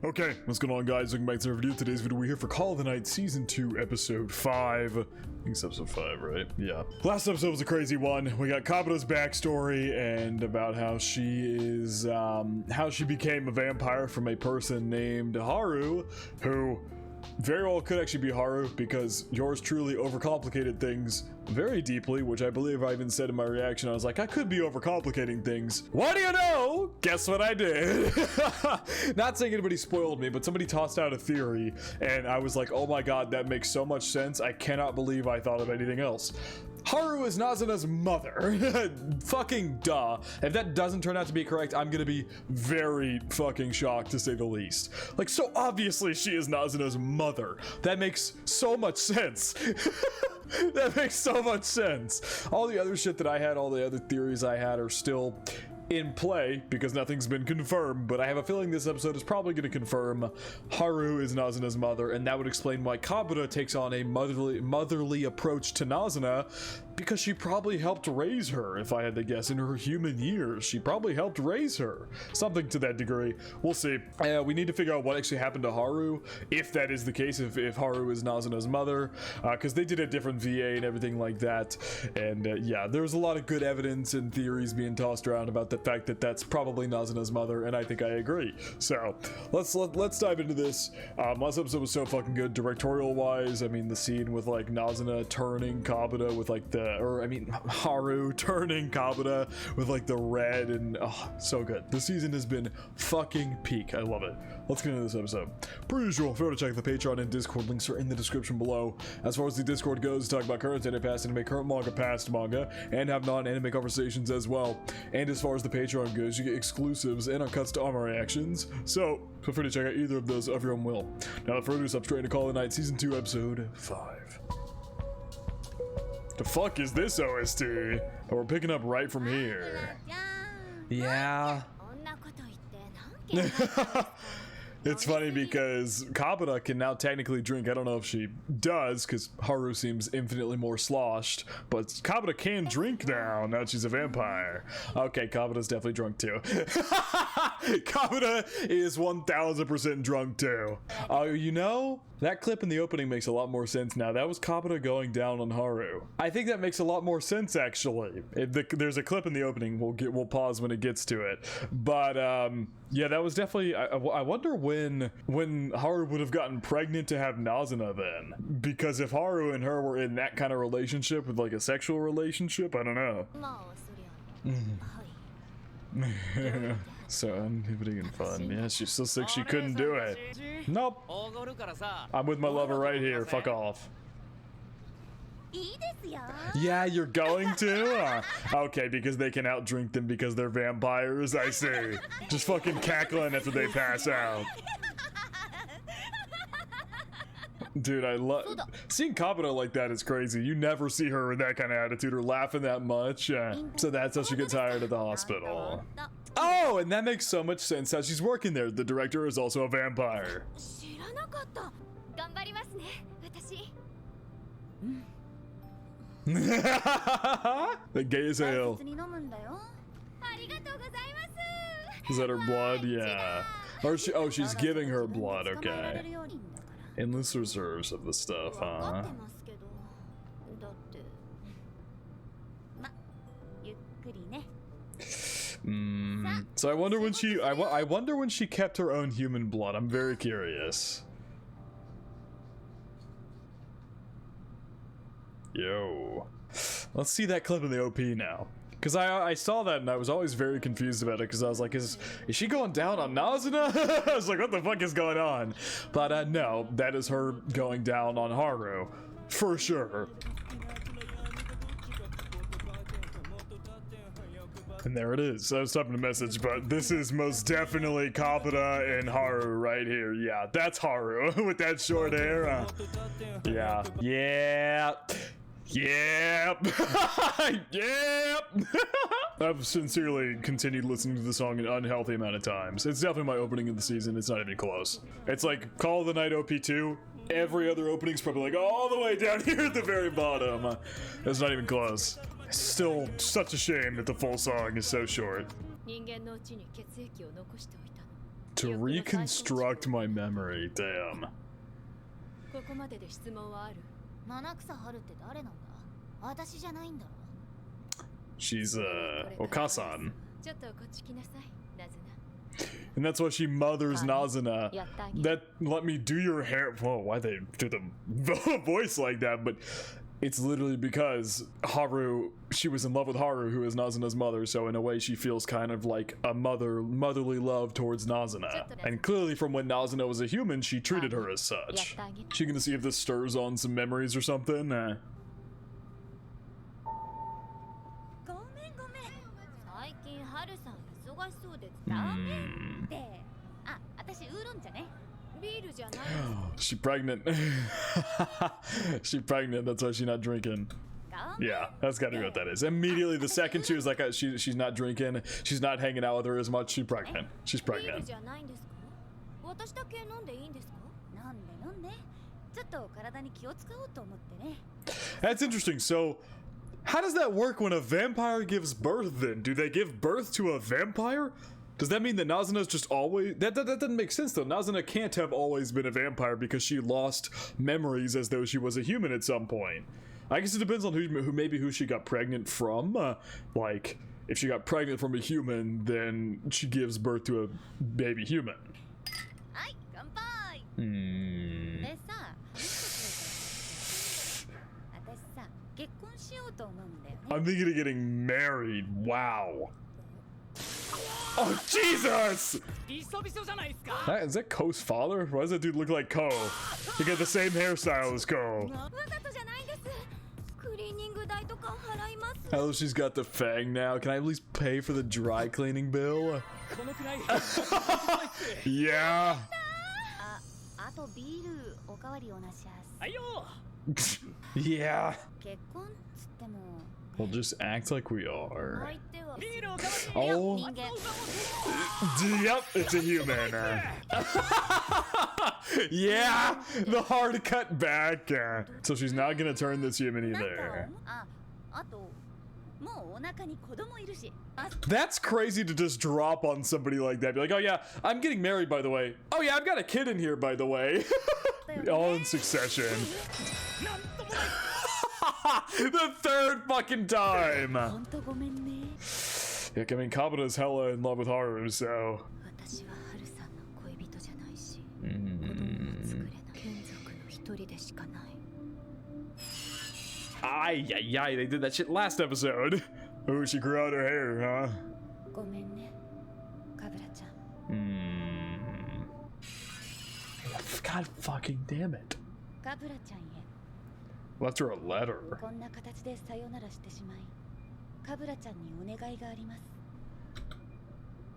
Okay, what's going on, guys? Welcome back to our video. Today's video, we're here for Call of the Night Season 2, Episode 5. I think it's Episode 5, right? Yeah. Last episode was a crazy one. We got KABURA's backstory and about how she is, how she became a vampire from a person named Haru, who very well could actually be Haru, because yours truly overcomplicated things very deeply, which I believe I even said in my reaction. I was like, I could be overcomplicating things. What do you know? Guess what I did? Not saying anybody spoiled me, but somebody tossed out a theory, and I was like, oh my god, that makes so much sense. I cannot believe I thought of anything else. Haru is Nazuna's mother. Fucking duh. If that doesn't turn out to be correct, I'm gonna be very fucking shocked, to say the least. Like, so obviously she is Nazuna's mother. That makes so much sense. That makes so much sense. All the other shit that I had, all the other theories I had are still in play because nothing's been confirmed, but I have a feeling this episode is probably going to confirm Haru is Nazuna's mother, and that would explain why KABURA takes on a motherly approach to Nazuna, because she probably helped raise her, if I had to guess, in her human years. She probably helped raise her. Something to that degree. We'll see. We need to figure out what actually happened to Haru, if that is the case, if Haru is Nazuna's mother, because they did a different VA and everything like that, and yeah, there's a lot of good evidence and theories being tossed around about the fact that that's probably Nazuna's mother, and I think I agree. So let's dive into this. Last episode was so fucking good directorial wise. I mean, the scene with like Nazuna turning KABURA with like Haru turning KABURA with like the red, and oh, so good. The season has been fucking peak. I love it. Let's get into this episode. Per usual, feel free to check the Patreon and Discord links are in the description below. As far as the Discord goes, talk about current anime, past anime, current manga, past manga, and have non-anime conversations as well. And as far as the Patreon goes, you get exclusives and uncuts to all my reactions, so feel free to check out either of those of your own will. Now without further ado, straight to Call of the Night Season 2, Episode 5. The fuck is this OST? Oh, we're picking up right from here. Yeah. It's funny because KABURA can now technically drink. I don't know if she does, because Haru seems infinitely more sloshed, but KABURA can drink now that she's a vampire. Okay, KABURA's definitely drunk too. KABURA is 1000% drunk too. You know, that clip in the opening makes a lot more sense now. That was KABURA going down on Haru. I think that makes a lot more sense, actually. There's a clip in the opening. We'll pause when it gets to it. But yeah, that was definitely. I wonder when Haru would have gotten pregnant to have Nazuna then, because if Haru and her were in that kind of relationship with like a sexual relationship, I don't know. So uninhibiting and fun. Yeah, she's so sick she couldn't do it. Nope. I'm with my lover right here. Fuck off. Yeah, you're going to? Okay, because they can outdrink them because they're vampires. I see. Just fucking cackling after they pass out. Dude, I love seeing KABURA like that is crazy. You never see her with that kind of attitude or laughing that much. So that's how she gets hired at the hospital. Oh, and that makes so much sense how she's working there. The director is also a vampire. The gay as hell. Is that her blood? Yeah. Or she's giving her blood. Okay. Endless reserves of the stuff, huh? So I wonder when she I wonder when she kept her own human blood. I'm very curious. Yo, let's see that clip in the OP now, because I saw that and I was always very confused about it, because I was like, is she going down on Nazuna? I was like, what the fuck is going on? But no, that is her going down on Haru for sure. And there it is. I was typing a message, but this is most definitely KABURA and Haru right here. Yeah, that's Haru with that short hair. Yeah. Yep. Yep. I've sincerely continued listening to the song an unhealthy amount of times. It's definitely my opening of the season. It's not even close. It's like Call of the Night OP2. Every other opening's probably like all the way down here at the very bottom. It's not even close. Still such a shame that the full song is so short. To reconstruct my memory, damn. ここまでで質問はある。七草春って誰なんだ？私じゃないんだろ。She's Okasan. ちょっとこっち来なさい、ナズナ。 And that's why she mothers Nazuna. That let me do your hair. Whoa, why they do the voice like that? But it's literally because Haru, she was in love with Haru, who is Nazuna's mother. So in a way, she feels kind of like a motherly love towards Nazuna. And clearly, from when Nazuna was a human, she treated her as such. She gonna see if this stirs on some memories or something. 最近ハルさん忙しそうでダメって。あ、私ウーロン茶ね。ビールじゃない。She pregnant. She pregnant. That's why she's not drinking. Yeah, that's gotta be what that is. Immediately, the second she was like, she's not drinking, she's not hanging out with her as much. She's pregnant. She's pregnant. That's interesting. So, how does that work when a vampire gives birth? Then, do they give birth to a vampire? Does that mean that Nazuna's just always... That doesn't make sense, though. Nazuna can't have always been a vampire because she lost memories as though she was a human at some point. I guess it depends on who she got pregnant from. Like, if she got pregnant from a human, then she gives birth to a baby human. I'm thinking of getting married. Wow. Oh, Jesus! Is that Ko's father? Why does that dude look like Ko? He got the same hairstyle as Ko. Oh, she's got the fang now. Can I at least pay for the dry cleaning bill? Yeah. Yeah. We'll just act like we are. Oh. Yep, it's a human. Yeah, the hard cut back. So she's not gonna turn this human either. That's crazy to just drop on somebody like that. Be like, oh yeah, I'm getting married, by the way. Oh yeah, I've got a kid in here, by the way. All in succession. The third fucking time. Yeah, I mean, Kabura's hella in love with Haru, so. Ay, they did that shit last episode. Oh, she grew out her hair, huh? God fucking damn it. Left her a letter.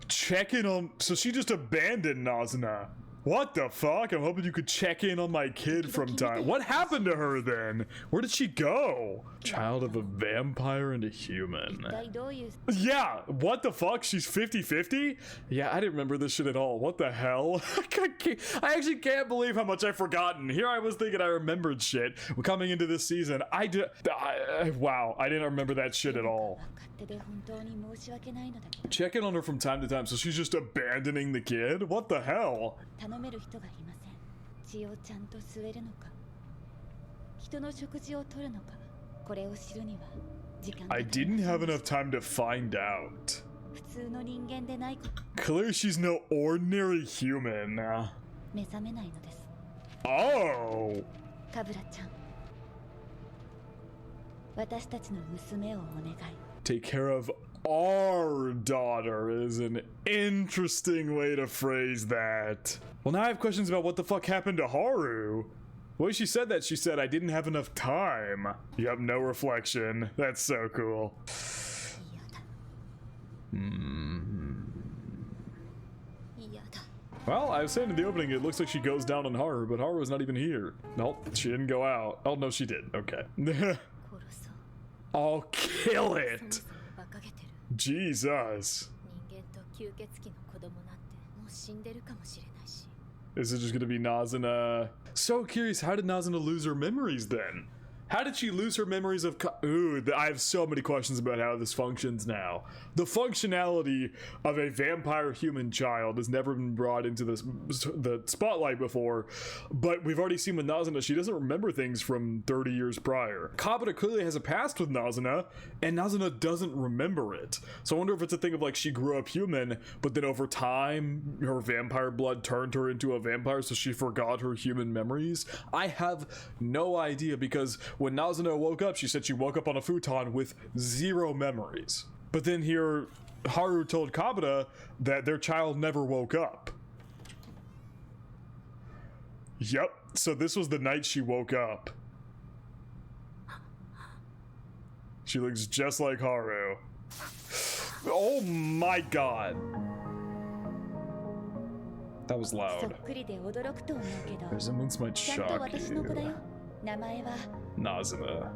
Check in on... So she just abandoned Nazuna. What the fuck? I'm hoping you could check in on my kid from time. What happened to her then? Where did she go? Child of a vampire and a human. Yeah, what the fuck? She's 50-50? Yeah, I didn't remember this shit at all. What the hell? I actually can't believe how much I've forgotten. Here I was thinking I remembered shit. Coming into this season, wow, I didn't remember that shit at all. Check in on her from time to time, so she's just abandoning the kid? What the hell? I didn't have enough time to find out. Clearly she's no ordinary human. Oh! Take care of our daughter is an interesting way to phrase that. Well, now I have questions about what the fuck happened to Haru. The way she said that, she said, I didn't have enough time. Yep, no reflection. That's so cool. Well, I was saying in the opening, it looks like she goes down on Haru, but Haru's not even here. Nope, she didn't go out. Oh, no, she did. Okay. I'll kill it. Jesus. Is it just gonna be Nazuna? So curious, how did Nazuna lose her memories then? How did she lose her memories of Ooh, I have so many questions about how this functions now. The functionality of a vampire human child has never been brought into the spotlight before, but we've already seen with Nazuna, she doesn't remember things from 30 years prior. Kabura clearly has a past with Nazuna, and Nazuna doesn't remember it. So I wonder if it's a thing of like she grew up human, but then over time, her vampire blood turned her into a vampire, so she forgot her human memories. I have no idea, because when Nazuna woke up, she said she woke up on a futon with 0 memories. But then here, Haru told Kabura that their child never woke up. Yep, so this was the night she woke up. She looks just like Haru. Oh my god. That was loud. Resemblance might shock you. Nazuna.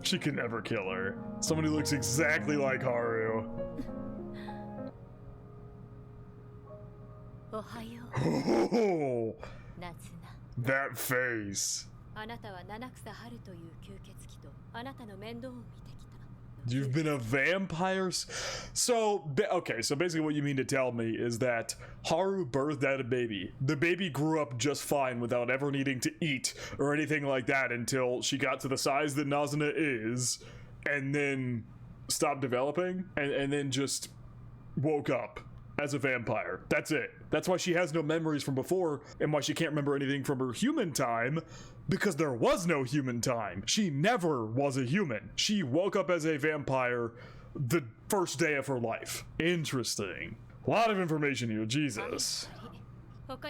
She can never kill her. Someone who looks exactly like Haru. Oh, that face. You've been a vampire? So, okay, so basically what you mean to tell me is that Haru birthed out a baby. The baby grew up just fine without ever needing to eat or anything like that until she got to the size that Nazuna is, and then stopped developing, and then just woke up as a vampire. That's it. That's why she has no memories from before, and why she can't remember anything from her human time, because there was no human time. She never was a human. She woke up as a vampire the first day of her life. Interesting. A lot of information here, Jesus. Nope.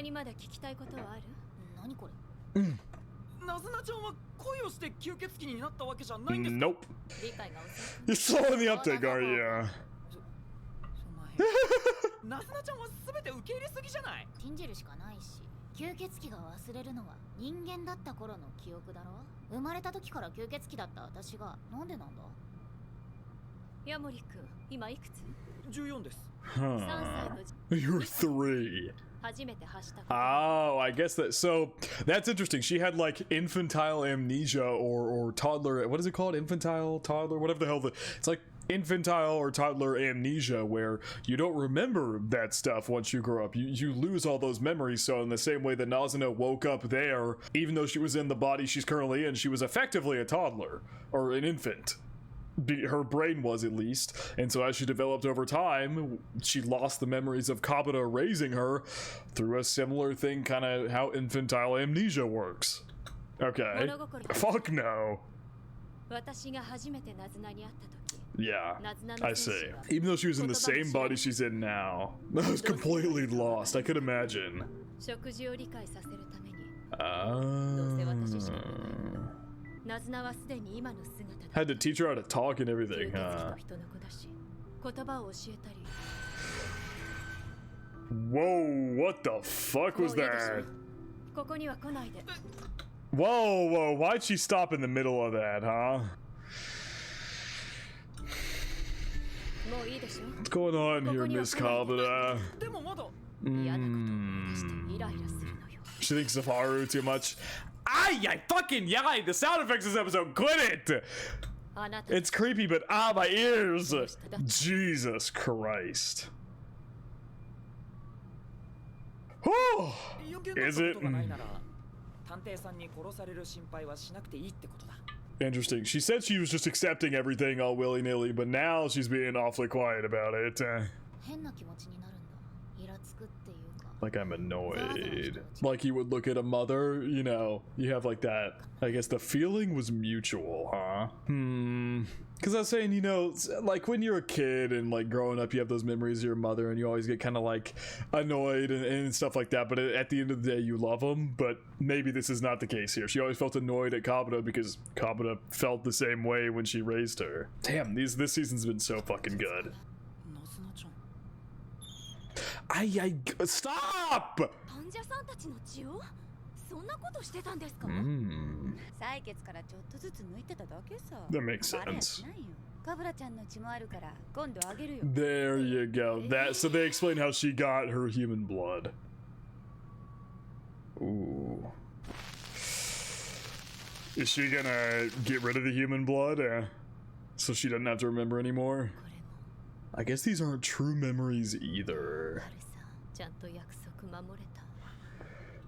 You're slow in the uptake, are you? ナズナちゃんは全て受け入れすぎじゃない。信じるしかないし、吸血鬼が忘れるのは人間だった頃の記憶だろ。生まれた時から吸血鬼だった私がなんでなんだ。ヤモリ君、今いくつ？14です。3歳の。You're 3. Oh, I guess that. So that's interesting. She had like infantile amnesia or toddler. What is it called? Infantile, toddler, whatever the hell. It's like infantile or toddler amnesia, where you don't remember that stuff once you grow up. You lose all those memories. So in the same way that Nazuna woke up there, even though she was in the body she's currently in, she was effectively a toddler or an infant. Her brain was, at least, and so as she developed over time, she lost the memories of Kabura raising her through a similar thing, kind of how infantile amnesia works. Okay. Fuck no. Yeah, I see. Even though she was in the same body she's in now, I was completely lost. I could imagine. Had to teach her how to talk and everything, huh? Whoa, what the fuck was that? Whoa, why'd she stop in the middle of that, huh? What's going on here, Miss Kabura? She thinks of Haru too much. Ay, fucking yay! The sound effects this episode, quit it! It's creepy, but my ears! Jesus Christ. Whew. Is it? Interesting. She said she was just accepting everything all willy-nilly, but now she's being awfully quiet about it. Like I'm annoyed. Like you would look at a mother, you know, you have like that. I guess the feeling was mutual, huh? Because I was saying, you know, like when you're a kid and like growing up, you have those memories of your mother and you always get kind of like annoyed and stuff like that. But at the end of the day, you love them. But maybe this is not the case here. She always felt annoyed at Kabura because Kabura felt the same way when she raised her. Damn, this season's been so fucking good. Stop! That makes sense. There you go. So they explain how she got her human blood. Ooh. Is she gonna get rid of the human blood? So she doesn't have to remember anymore. I guess these aren't true memories either. ちゃんと約束守れた。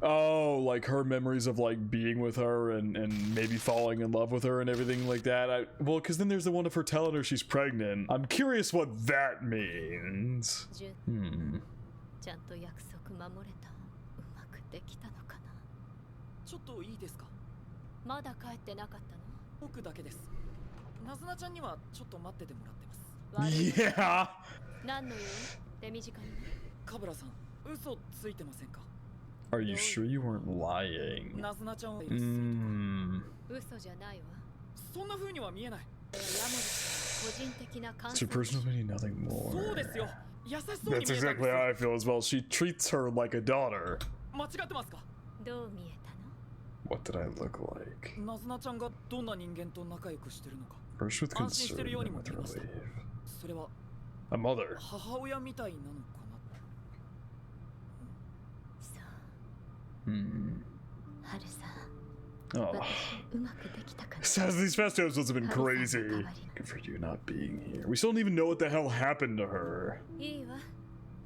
Oh, like her memories of like being with her and maybe falling in love with her and everything like that. Well, because then there's the one of her telling her she's pregnant. I'm curious what that means. ちゃんと約束守れた。うまくできたのかな。ちょっといいですか？まだ帰ってなかったの？僕だけです。ナズナちゃんにはちょっと待っててもらってます。 Yeah. 何の用？手短に。カブラさん、嘘ついてませんか？ Are you sure you weren't lying? ナズナちゃんを嘘じゃないわ。そんな風には見えない。ヤモリ個人的な感 It's 想。 her personal opinion, nothing そう more. ですよ。優しそうに That's 見えたん exactly です how I feel as well. She treats her like a daughter. 間違ってますか？どう見えたの？ What did I look like? ナズナちゃんがどんな人間と仲良くしてるのか。 First with 安心してるよう concern, に then も with 見えました。 relief. それは A mother. 母親みたいなのかな。そう。Hmm. ハルさん。 Oh. 私うまくできたかな。 Says these past episodes have been crazy. Good for you not being here. We still don't even know what the hell happened to her. いいわ。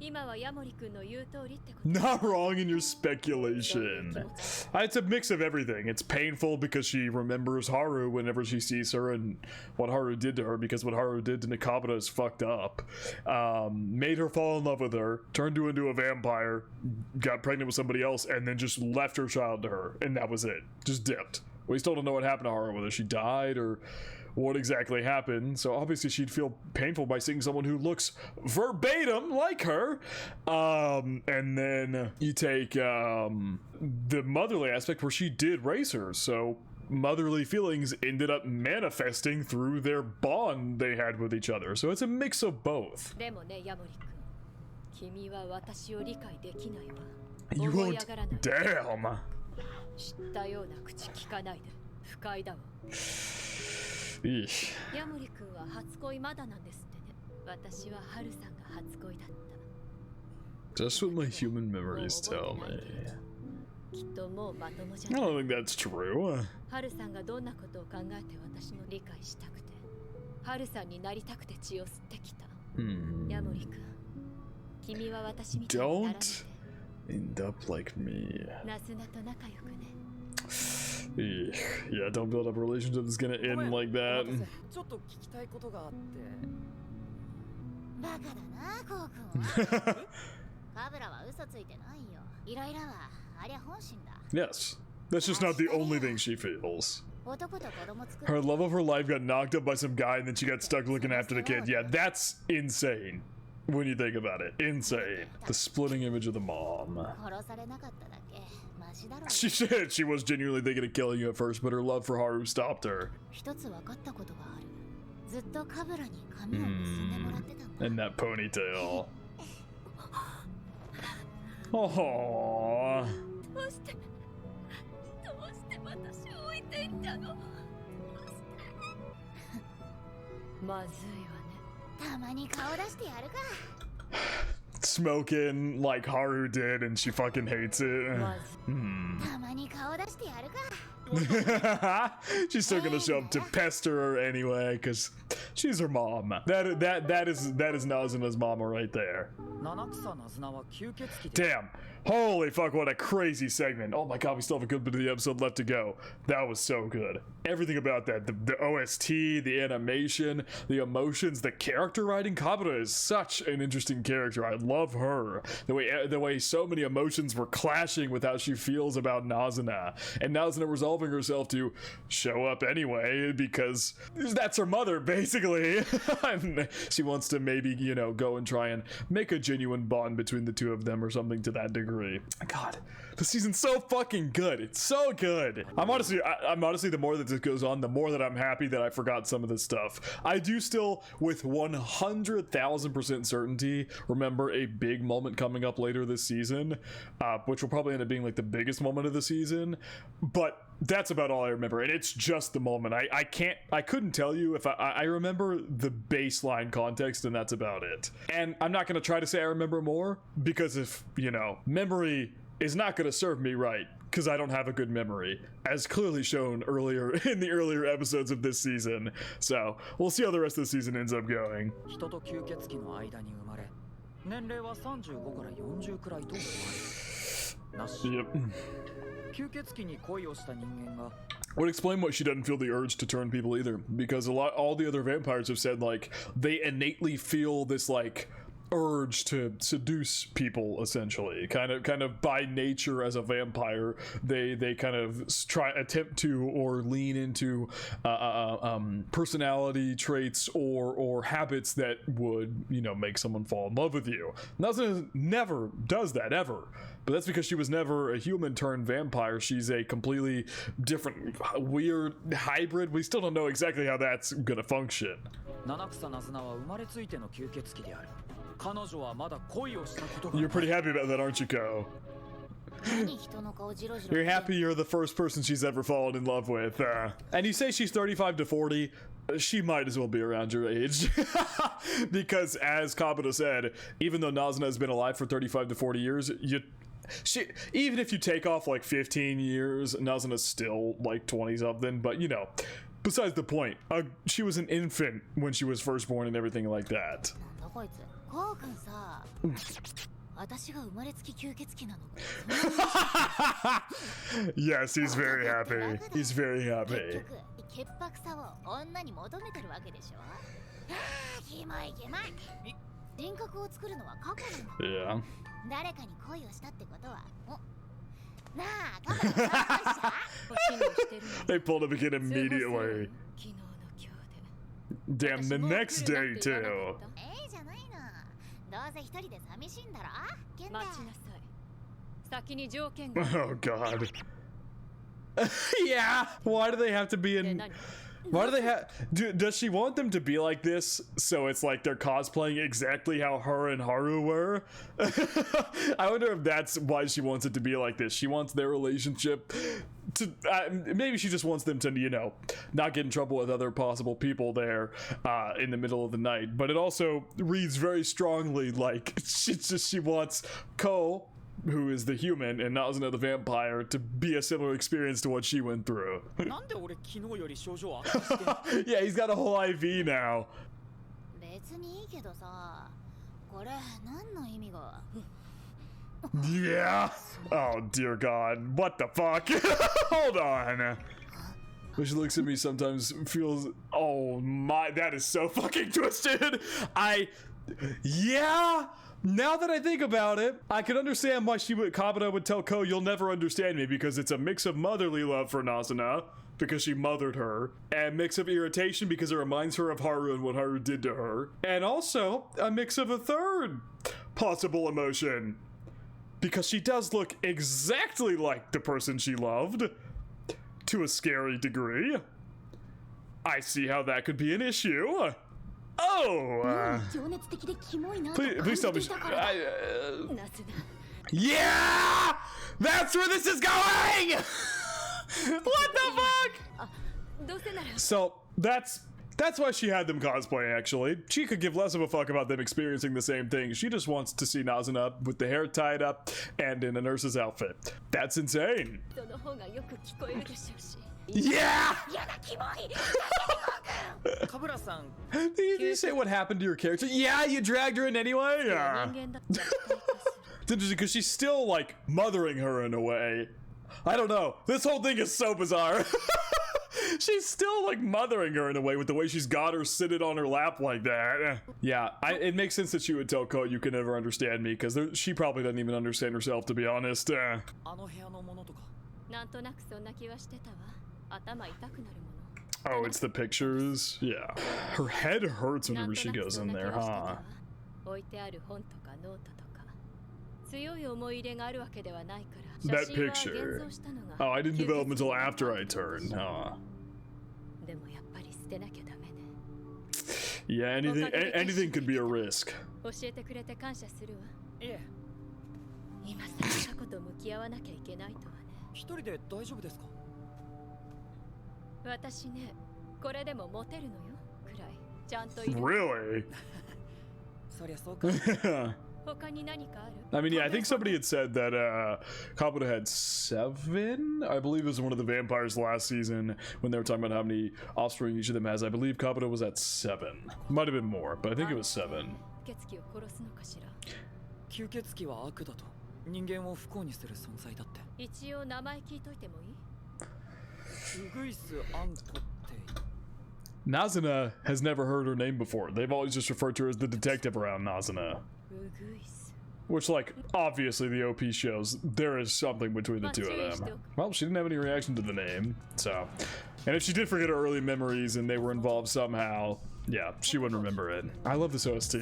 今はヤモリ君の言う通りってこと。 Not wrong in your speculation. It's a mix of everything. It's painful because she remembers Haru whenever she sees her and what Haru did to her, because what Haru did to KABURA is fucked up. Made her fall in love with her, turned her into a vampire, got pregnant with somebody else, and then just left her child to her. And that was it. Just dipped. We still don't know what happened to Haru, whether she died or what exactly happened. So obviously she'd feel painful by seeing someone who looks verbatim like her. And then you take the motherly aspect where she did raise her. So motherly feelings ended up manifesting through their bond they had with each other. So it's a mix of both. でもね、ヤモリ君。君は私を理解できないわ。 You 思い won't. 上がらない。 Damn. 知ったような口聞かないで。不快だわ。 Eesh. ヤモリ君は初恋まだなんですってね。私はハルさんが初恋だった。 Just what my human memories tell me. きっともうまともじゃ I ない。 don't think that's true. ハルさんがどんなことを考えて私の理解したくて、ハルさんになりたくて血を吸ってきた。ヤモリ君、君は私みたいにならないで。 End up like me. ナズナと仲良くね。 Yeah, don't build up a relationship that's gonna end like that. ちょっと聞きたいことがあって。バカだな、コウ君は。カブラは嘘ついてないよ。イライラはありゃ本心だ。 Yes, that's just not the only thing she feels. 男と子供作る。 Her love of her life got knocked up by some guy and then she got stuck looking after the kid. Yeah, that's insane when you think about it. Insane. The splitting image of the mom. 殺されなかっただけ。マシだろ。 She said she was genuinely thinking of killing you at first, but her love for Haru stopped her. 一つ分かったことがある。ずっとカブラに髪を結んでもらってたんだ。 And that ponytail. Aww. どうして私を置いていったの？まずいわね。たまに顔出してやるか。 Smoking like Haru did, and she fucking hates it. たまに顔出してやるか。 She's still gonna show up to pester her anyway, because she's her mom. That is Nazuna's mama right there. 七草ナズナは吸血鬼で。 Damn. Holy fuck, what a crazy segment. Oh my god, we still have a good bit of the episode left to go. That was so good. Everything about that, the OST, the animation, the emotions, the character writing. KABURA is such an interesting character. I love her. The way so many emotions were clashing with how she feels about Nazuna. And Nazuna resolving herself to show up anyway because that's her mother, basically. And she wants to maybe, you know, go and try and make a genuine bond between the two of them or something to that degree. God, the season's so fucking good. It's so good. I'm honestly, the more that this goes on, the more that I'm happy that I forgot some of this stuff. I do still, with 100,000% certainty, remember a big moment coming up later this season, which will probably end up being like the biggest moment of the season. But that's about all I remember, and it's just the moment. I couldn't tell you if I remember the baseline context, and that's about it. And I'm not gonna try to say I remember more, because if, you know, memory is not gonna serve me right because I don't have a good memory, as clearly shown earlier in the earlier episodes of this season. So we'll see how the rest of the season ends up going. 人と吸血鬼の間に生まれ、年齢は35から40くらいと思われる。なし。Yep. 吸血鬼に恋をした人間が Would explain why she doesn't feel the urge to turn people either, because all the other vampires have said like they innately feel this like urge to seduce people, essentially, kind of by nature. As a vampire, they kind of attempt to or lean into personality traits or habits that would, you know, make someone fall in love with you. Nazuna never does that ever, but that's because she was never a human turned vampire. She's a completely different weird hybrid. We still don't know exactly how that's gonna function. 七草ナズナは生まれついての吸血鬼である。彼女はまだ恋をしたことがない。 You're pretty happy about that, aren't you, Ko? You're happy you're the first person she's ever fallen in love with. And you say she's 35 to 40. She might as well be around your age. Because as KABURA said, even though Nazuna has been alive for 35 to 40 years, even if you take off like 15 years, Nazuna's still like 20 something. But you know, besides the point, she was an infant when she was first born and everything like that. Yes, he's very happy. He's very happy. Yeah. They pulled him again immediately. Damn, the next day too. Oh god. Yeah, why do they have to be in... Why do they have... Does she want them to be like this so it's like they're cosplaying exactly how her and Haru were? I wonder if that's why she wants it to be like this. She wants their relationship to... maybe she just wants them to, you know, not get in trouble with other possible people there in the middle of the night. But it also reads very strongly like she wants Ko, who is the human, and Nazuna the vampire, to be a similar experience to what she went through. Yeah, he's got a whole IV now. Yeah. Oh dear god. What the fuck? Hold on. When she looks at me sometimes feels... Oh my, that is so fucking twisted. Yeah. Now that I think about it, I can understand why KABURA would tell Ko, "You'll never understand me," because it's a mix of motherly love for Nazuna, because she mothered her, and mix of irritation because it reminds her of Haru and what Haru did to her, and also a mix of a third possible emotion, because she does look exactly like the person she loved, to a scary degree. I see how that could be an issue. Oh! Please tell me. Yeah! That's where this is going! What the fuck? So, that's why she had them cosplay, actually. She could give less of a fuck about them experiencing the same thing. She just wants to see Nazuna with the hair tied up and in a nurse's outfit. That's insane. Yeah! Did you say what happened to your character? Yeah, you dragged her in anyway? Yeah. It's interesting because she's still like mothering her in a way. I don't know. This whole thing is so bizarre. She's still like mothering her in a way with the way she's got her sitting on her lap like that. Yeah, it makes sense that she would tell Ko, "You can never understand me," because she probably doesn't even understand herself, to be honest. Oh, it's the pictures? Yeah. Her head hurts whenever she goes in there, huh? That picture. Oh, I didn't develop until after I turned, huh? Yeah, anything could be a risk. 一人で大丈夫ですか？私ね、これでもモテるのよ。くらいちゃんといる。Really? そりゃそうか。I mean, yeah, I think somebody had said that Kabura had 7. I believe it was one of the vampires last season when they were talking about how many offspring each of them has. I believe Kabura was at 7. Might have been more, but I think it was 7. 吸血鬼は悪だと人間を不幸にする存在だって。一応名前聞いといてもいい？ウグイスアンコって。Nazuna has never heard her name before. They've always just referred to her as the detective around Nazuna. Which, like, obviously the OP shows there is something between the two of them. Well, she didn't have any reaction to the name, so. And if she did forget her early memories and they were involved somehow, yeah, she wouldn't remember it. I love this OST.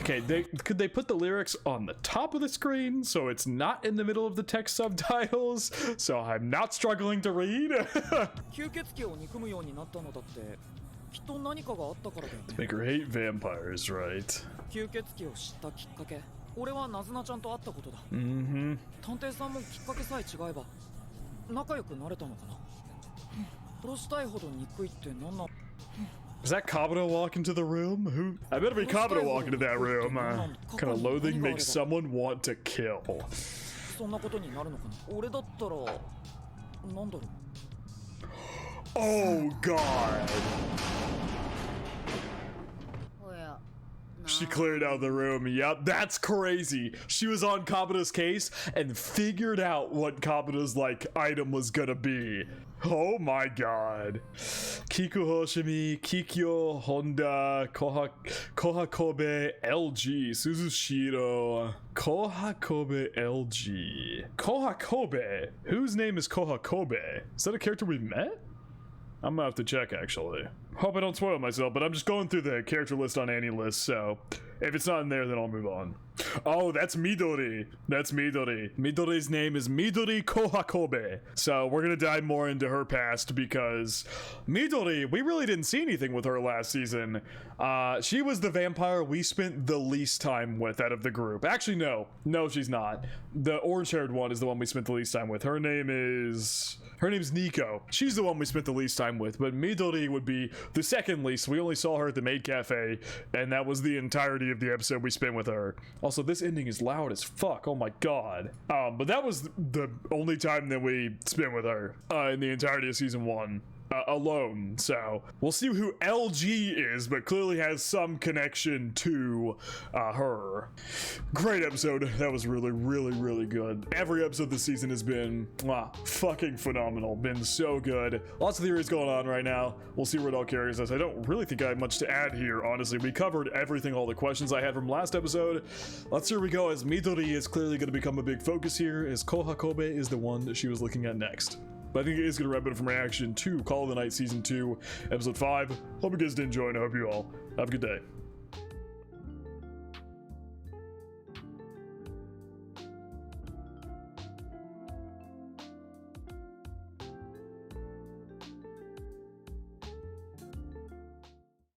Okay, could they put the lyrics on the top of the screen so it's not in the middle of the text subtitles, so I'm not struggling to read? Make her hate vampires, right? Mm-hmm. Is that Kabura walking to the room? Who? I better be Kabura walking to that room. Kind of loathing makes someone want to kill. Oh God. She cleared out the room. Yep, that's crazy. She was on Kabura's case and figured out what Kabura's like item was gonna be. Oh my God. Kiku Hoshimi, Kikyo, Honda, Koha Kobe, LG, Suzushiro, Koha Kobe, LG. Koha Kobe? Whose name is Koha Kobe? Is that a character we met? I'm gonna have to check, actually. Hope I don't spoil myself, but I'm just going through the character list on AniList, so if it's not in there, then I'll move on. Oh, that's Midori. That's Midori. Midori's name is Midori Kohakobe. So we're gonna dive more into her past because Midori, we really didn't see anything with her last season. She was the vampire we spent the least time with out of the group. Actually, no. No, she's not. The orange-haired one is the one we spent the least time with. Her name's Nico. She's the one we spent the least time with, but Midori would be the second least. We only saw her at the maid cafe, and that was the entirety of the episode we spent with her. Also, this ending is loud as fuck. Oh my God. But that was the only time that we spent with her in the entirety of season 1. Alone, so we'll see who LG is, but clearly has some connection to her. Great episode. That was really, really, really good. Every episode this season has been fucking phenomenal. Been so good. Lots of theories going on right now. We'll see where it all carries us. I don't really think I have much to add here, honestly. We covered everything, all the questions I had from last episode. Let's see where we go, as Midori is clearly going to become a big focus here, as Koha Kobe is the one that she was looking at next. But I think it is going to wrap it up from reaction to Call of the Night Season 2, Episode 5. Hope you guys did enjoy, and I hope you all have a good day.